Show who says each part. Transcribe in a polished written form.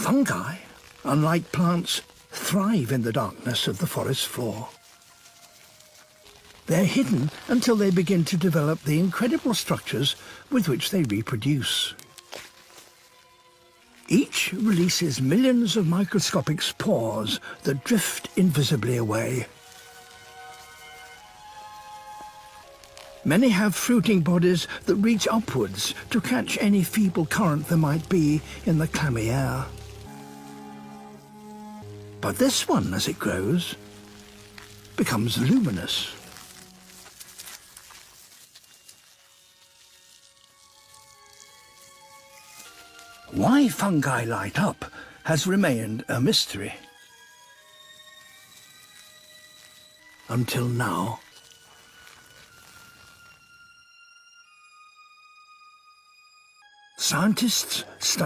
Speaker 1: Fungi, unlike plants, thrive in the darkness of the forest floor. They're hidden until they begin to develop the incredible structures with which they reproduce. Each releases millions of microscopic spores that drift invisibly away. Many have fruiting bodies that reach upwards to catch any feeble current there might be in the clammy air. But this one, as it grows, becomes luminous. Why fungi light up has remained a mystery. Until now. Scientists study